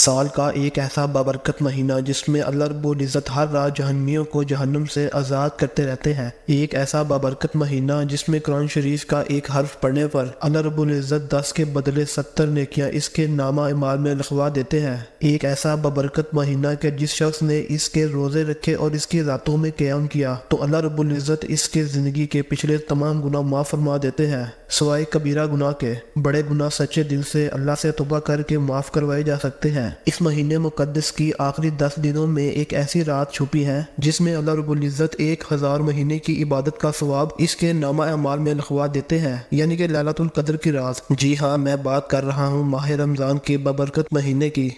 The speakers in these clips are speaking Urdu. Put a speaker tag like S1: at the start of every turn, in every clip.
S1: سال کا ایک ایسا بابرکت مہینہ جس میں اللہ رب العزت ہر رات جہنمیوں کو جہنم سے آزاد کرتے رہتے ہیں۔ ایک ایسا بابرکت مہینہ جس میں قرآن شریف کا ایک حرف پڑھنے پر اللہ رب العزت 10 کے بدلے 70 نیکیاں اس کے نامہ اعمال میں لکھوا دیتے ہیں۔ ایک ایسا بابرکت مہینہ کہ جس شخص نے اس کے روزے رکھے اور اس کی راتوں میں قیام کیا تو اللہ رب العزت اس کے زندگی کے پچھلے تمام گناہ معاف فرما دیتے ہیں، سوائے کبیرہ گناہ کے۔ بڑے گناہ سچے دل سے اللہ سے توبہ کر کے معاف کروائے جا سکتے ہیں۔ اس مہینے مقدس کی آخری 10 دنوں میں ایک ایسی رات چھپی ہے جس میں اللہ رب العزت 1000 مہینے کی عبادت کا ثواب اس کے نامہ اعمال میں لکھوا دیتے ہیں، یعنی کہ لیلۃ القدر کی رات۔ جی ہاں، میں بات کر رہا ہوں ماہ رمضان کے بابرکت مہینے کی۔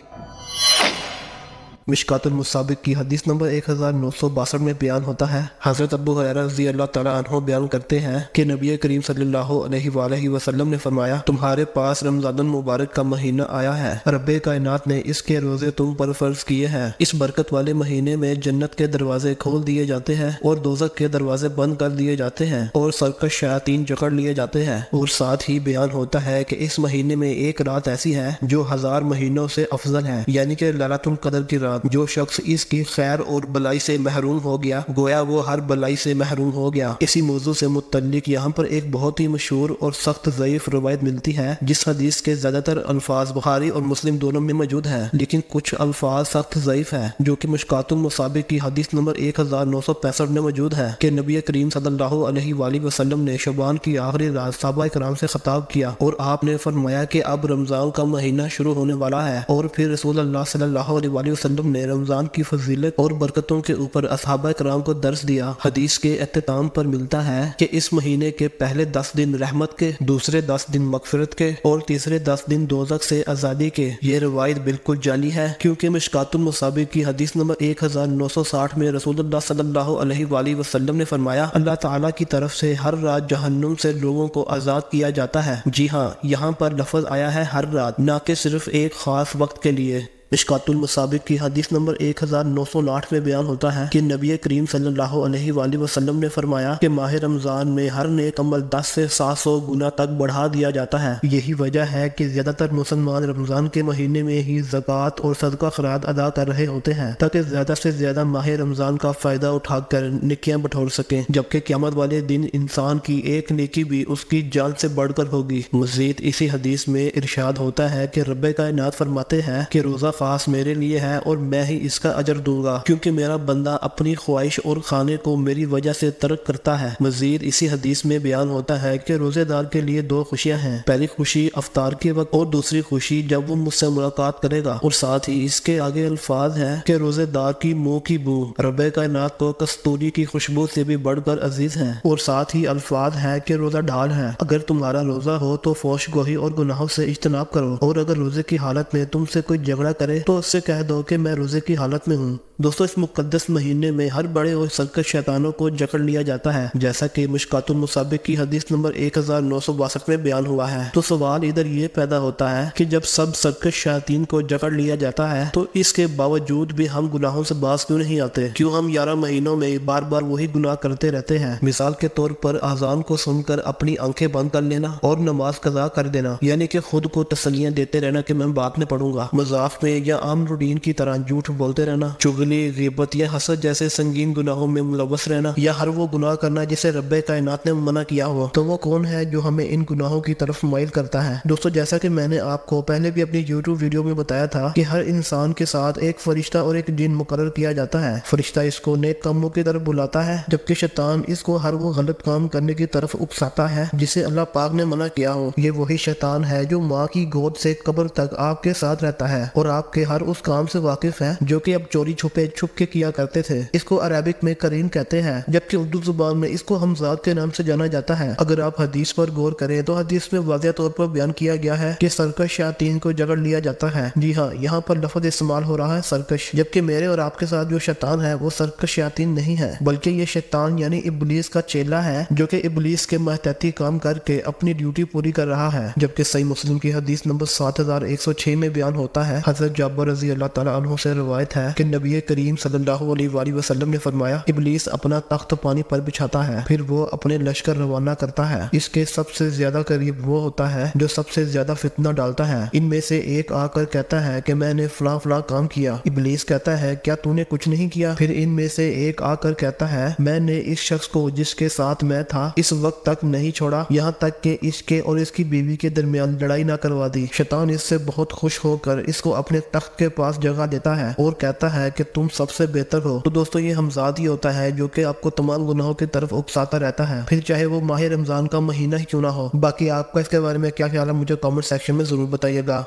S1: مشکوٰۃ المصابیح کی حدیث نمبر 1962 میں بیان ہوتا ہے، حضرت ابو ہریرہ رضی اللہ تعالیٰ عنہ بیان کرتے ہیں کہ نبی کریم صلی اللہ علیہ وآلہ وسلم نے فرمایا، تمہارے پاس رمضان المبارک کا مہینہ آیا ہے، رب کائنات نے اس کے روزے تم پر فرض کیے ہیں۔ اس برکت والے مہینے میں جنت کے دروازے کھول دیے جاتے ہیں اور دوزخ کے دروازے بند کر دیے جاتے ہیں اور سرکش شیاطین جکڑ لیے جاتے ہیں، اور ساتھ ہی بیان ہوتا ہے کہ اس مہینے میں ایک رات ایسی ہے جو 1000 مہینوں سے افضل ہے، یعنی کہ لیلۃ القدر کی رات۔ جو شخص اس کی خیر اور بلائی سے محروم ہو گیا گویا وہ ہر بلائی سے محروم ہو گیا۔ اسی موضوع سے متعلق یہاں پر ایک بہت ہی مشہور اور سخت ضعیف روایت ملتی ہے، جس حدیث کے زیادہ تر الفاظ بخاری اور مسلم دونوں میں موجود ہیں، لیکن کچھ الفاظ سخت ضعیف ہیں، جو کہ مشکوٰۃ المصابیح کی حدیث نمبر 1965 میں موجود ہے کہ نبی کریم صلی اللہ علیہ وآلہ وسلم نے شعبان کی آخری رات صحابہ کرام سے خطاب کیا اور آپ نے فرمایا کہ اب رمضان کا مہینہ شروع ہونے والا ہے، اور پھر رسول اللہ صلی اللہ علیہ وآلہ وسلم نے رمضان کی فضیلت اور برکتوں کے اوپر اصحابہ کرام کو درس دیا۔ حدیث کے اختتام پر ملتا ہے کہ اس مہینے کے پہلے 10 دن رحمت کے، دوسرے 10 دن مغفرت کے اور تیسرے 10 دن دوزخ سے آزادی کے۔ یہ روایت بالکل جعلی ہے، کیونکہ مشکوٰۃ المصابیح کی حدیث نمبر 1960 میں رسول اللہ صلی اللہ علیہ وآلہ وسلم نے فرمایا، اللہ تعالیٰ کی طرف سے ہر رات جہنم سے لوگوں کو آزاد کیا جاتا ہے۔ جی ہاں، یہاں پر لفظ آیا ہے ہر رات، نہ کہ صرف ایک خاص وقت کے لیے۔ مشکوٰۃ المصابیح کی حدیث نمبر 1909 میں بیان ہوتا ہے کہ نبی کریم صلی اللہ علیہ وآلہ وسلم نے فرمایا کہ ماہ رمضان میں ہر نیک عمل 10 سے 700 گنا تک بڑھا دیا جاتا ہے۔ یہی وجہ ہے کہ زیادہ تر مسلمان رمضان کے مہینے میں ہی زکوٰۃ اور صدقہ خیرات ادا کر رہے ہوتے ہیں، تاکہ زیادہ سے زیادہ ماہ رمضان کا فائدہ اٹھا کر نیکیاں بٹور سکیں، جبکہ قیامت والے دن انسان کی ایک نیکی بھی اس کی جان سے بڑھ کر ہوگی۔ مزید اسی حدیث میں ارشاد ہوتا ہے کہ رب کائنات فرماتے ہیں کہ روزہ خاص میرے لیے ہے اور میں ہی اس کا اجر دوں گا، کیونکہ میرا بندہ اپنی خواہش اور کھانے کو میری وجہ سے ترک کرتا ہے۔ مزید اسی حدیث میں بیان ہوتا ہے کہ روزے دار کے لیے 2 خوشیاں ہیں، پہلی خوشی افطار کے وقت اور دوسری خوشی جب وہ مجھ سے ملاقات کرے گا، اور ساتھ ہی اس کے آگے الفاظ ہیں کہ روزے دار کی منہ کی بو رب کائنات کو کستوری کی خوشبو سے بھی بڑھ کر عزیز ہیں، اور ساتھ ہی الفاظ ہیں کہ روزہ ڈھال ہے، اگر تمہارا روزہ ہو تو فوش گوئی اور گناہوں سے اجتناب کرو، اور اگر روزے کی حالت میں تم سے کوئی جھگڑا کرے تو اس سے کہہ دو کہ میں روزے کی حالت میں ہوں۔ دوستو، اس مقدس مہینے میں ہر بڑے اور سرکش شیطانوں کو جکڑ لیا جاتا ہے، جیسا کہ مشکوٰۃ المصابیح کی حدیث نمبر 1962 میں بیان ہوا ہے۔ تو سوال ادھر یہ پیدا ہوتا ہے کہ جب سب سرکش شیاطین کو جکڑ لیا جاتا ہے تو اس کے باوجود بھی ہم گناہوں سے باز کیوں نہیں آتے؟ کیوں ہم 11 مہینوں میں بار بار وہی گناہ کرتے رہتے ہیں؟ مثال کے طور پر اذان کو سن کر اپنی آنکھیں بند کر لینا اور نماز قضا کر دینا، یعنی کہ خود کو تسلیاں دیتے رہنا کہ میں بعد میں پڑھوں گا، مذاق میں یا عام روٹین کی طرح جھوٹ بولتے رہنا، چغلی، غیبت یا حسد جیسے سنگین گناہوں میں ملوث رہنا، یا ہر وہ گناہ کرنا جسے رب کائنات نے منع کیا ہو، تو وہ کون ہے جو ہمیں ان گناہوں کی طرف مائل کرتا ہے؟ دوستو، جیسا کہ میں نے آپ کو پہلے بھی اپنی YouTube ویڈیو میں بتایا تھا کہ ہر انسان کے ساتھ ایک فرشتہ اور ایک جن مقرر کیا جاتا ہے۔ فرشتہ اس کو نیک کاموں کی طرف بلاتا ہے، جبکہ شیطان اس کو ہر وہ غلط کام کرنے کی طرف اکساتا ہے جسے اللہ پاک نے منع کیا ہو۔ یہ وہی شیطان ہے جو ماں کی گود سے قبر تک آپ کے ساتھ رہتا ہے اور آپ کے ہر اس کام سے واقف ہے جو کہ اب چوری چھپے چھپ کے کیا کرتے تھے۔ اس کو عربک میں قرین کہتے ہیں، جبکہ اردو زبان میں اس کو ہمزاد کے نام سے جانا جاتا ہے۔ اگر آپ حدیث پر غور کریں تو حدیث میں واضح طور پر بیان کیا گیا ہے کہ سرکش شیاطین کو جکڑ لیا جاتا ہے۔ جی ہاں، یہاں پر لفظ استعمال ہو رہا ہے سرکش، جبکہ میرے اور آپ کے ساتھ جو شیطان ہے وہ سرکش شیاطین نہیں ہے، بلکہ یہ شیطان یعنی ابلیس کا چیلا ہے، جو کہ ابلیس کے ماتحتی کام کر کے اپنی ڈیوٹی پوری کر رہا ہے۔ جبکہ صحیح مسلم کی حدیث نمبر 7106 میں بیان ہوتا ہے، حضرت جابر رضی اللہ تعالیٰ عنہ سے روایت ہے کہ نبی کریم صلی اللہ علیہ وآلہ وسلم نے فرمایا ابلیس اپنا تخت پانی پر بچھاتا ہے، پھر وہ اپنے لشکر روانہ کرتا ہے، اس کے سب سے زیادہ قریب وہ ہوتا ہے جو سب سے زیادہ فتنہ ڈالتا ہے، ان میں سے ایک آ کر کہتا ہے کہ میں نے فلاں فلاں کام کیا، ابلیس کہتا ہے کیا تو نے کچھ نہیں کیا؟ پھر ان میں سے ایک آ کر کہتا ہے میں نے اس شخص کو جس کے ساتھ میں تھا اس وقت تک نہیں چھوڑا یہاں تک کہ اس کے اور اس کی بیوی کے درمیان لڑائی نہ کروا دی۔ شیطان اس سے بہت خوش ہو کر اس کو اپنے تخت کے پاس جگہ دیتا ہے اور کہتا ہے کہ تم سب سے بہتر ہو۔ تو دوستو یہ حمزاد ہی ہوتا ہے جو کہ آپ کو تمام گناہوں کی طرف اکساتا رہتا ہے، پھر چاہے وہ ماہ رمضان کا مہینہ ہی کیوں نہ ہو۔ باقی آپ کا اس کے بارے میں کیا خیال ہے مجھے کامنٹ سیکشن میں ضرور بتائیے گا۔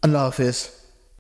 S1: اللہ حافظ۔